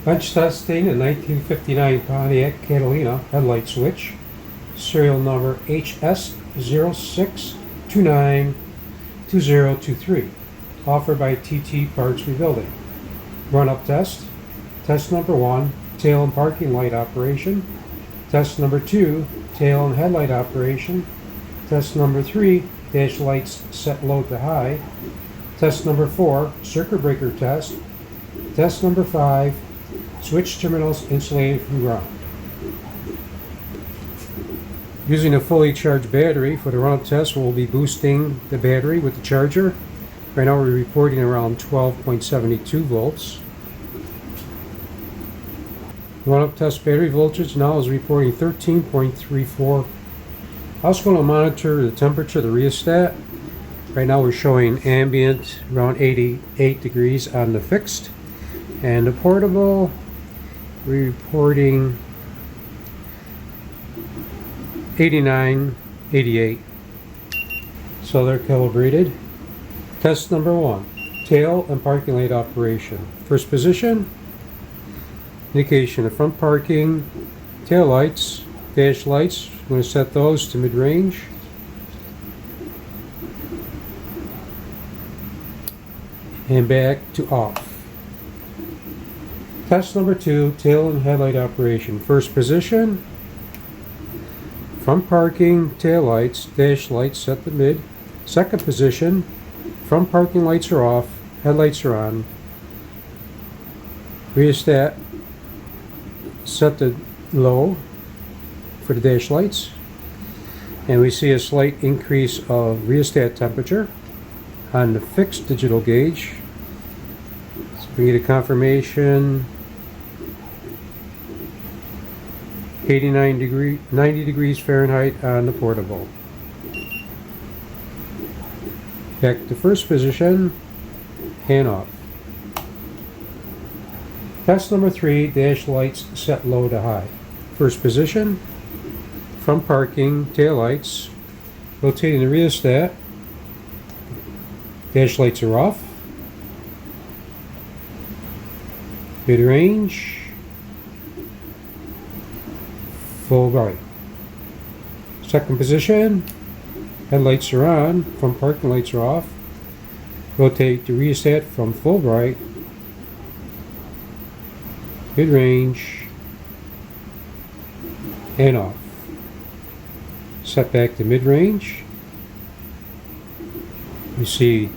Bench testing a 1959 Pontiac Catalina headlight switch, serial number HS06292023, offered by TT Parts Rebuilding. Run-up test. Test number 1, tail and parking light operation. Test number 2, tail and headlight operation. Test number 3, dash lights set low to high. Test number 4, circuit breaker test. Test number 5, switch terminals insulated from ground. Using a fully charged battery for the run-up test, we'll be boosting the battery with the charger. Right now we're reporting around 12.72 volts. Run-up test battery voltage now is reporting 13.34. Also going to monitor the temperature of the rheostat. Right now we're showing ambient around 88 degrees on the fixed. And the portable, we're reporting 89, 88. So they're calibrated. Test number 1, tail and parking light operation. First position, indication of front parking, tail lights, dash lights. I'm going to set those to mid-range. And back to off. Test number 2, tail and headlight operation. First position, front parking, tail lights, dash lights set to mid. Second position, front parking lights are off, headlights are on. Rheostat set to low for the dash lights. And we see a slight increase of rheostat temperature on the fixed digital gauge. So we get a confirmation. 90 degrees Fahrenheit on the portable. Back to first position, hand off. Test number 3, dash lights set low to high. First position, front parking, tail lights, rotating the rheostat, dash lights are off, mid-range, full bright. Second position, headlights are on, front parking lights are off. Rotate the rheostat from full bright, mid-range, and off. Set back to mid-range. You see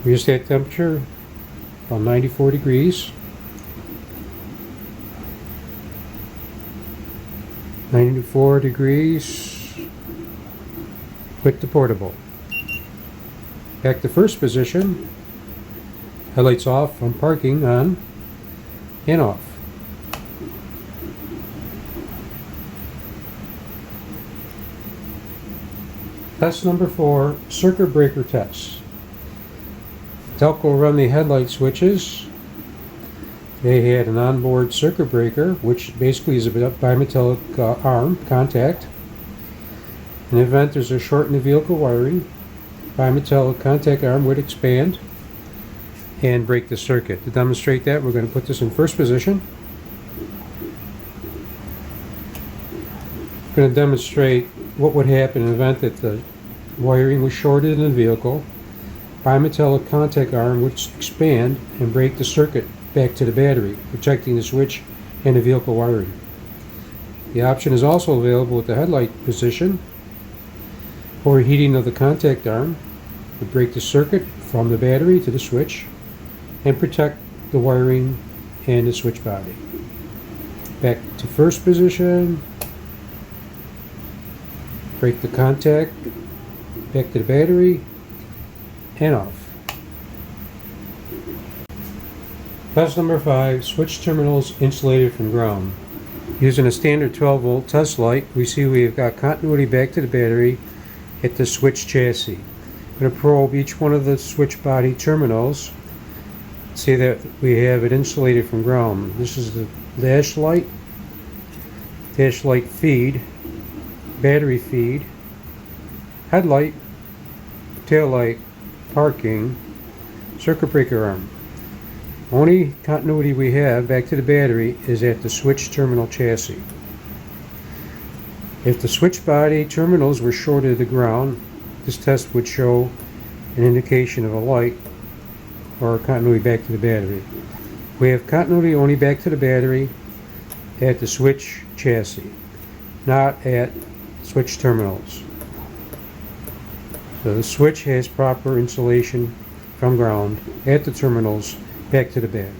rheostat temperature about 94 degrees. 94 degrees with the portable. Back to first position. Headlights off, front parking on and off. Test number 4, circuit breaker test. Telco will run the headlight switches. They had an onboard circuit breaker, which basically is a bimetallic arm contact. In the event there's a short in the vehicle wiring, bimetallic contact arm would expand and break the circuit. To demonstrate that, we're going to put this in first position. I'm going to demonstrate what would happen in the event that the wiring was shorted in the vehicle. Bimetallic contact arm would expand and break the circuit back to the battery, protecting the switch and the vehicle wiring. The option is also available with the headlight position. Overheating of the contact arm would break the circuit from the battery to the switch and protect the wiring and the switch body. Back to first position. Break the contact, back to the battery, and off. Test number 5, switch terminals insulated from ground. Using a standard 12 volt test light, we see we've got continuity back to the battery at the switch chassis. I'm going to probe each one of the switch body terminals. See that we have it insulated from ground. This is the dash light feed, battery feed, headlight, tail light, parking, circuit breaker arm. Only continuity we have back to the battery is at the switch terminal chassis. If the switch body terminals were shorted to the ground, this test would show an indication of a light or continuity back to the battery. We have continuity only back to the battery at the switch chassis, not at switch terminals. So the switch has proper insulation from ground at the terminals back to the battery.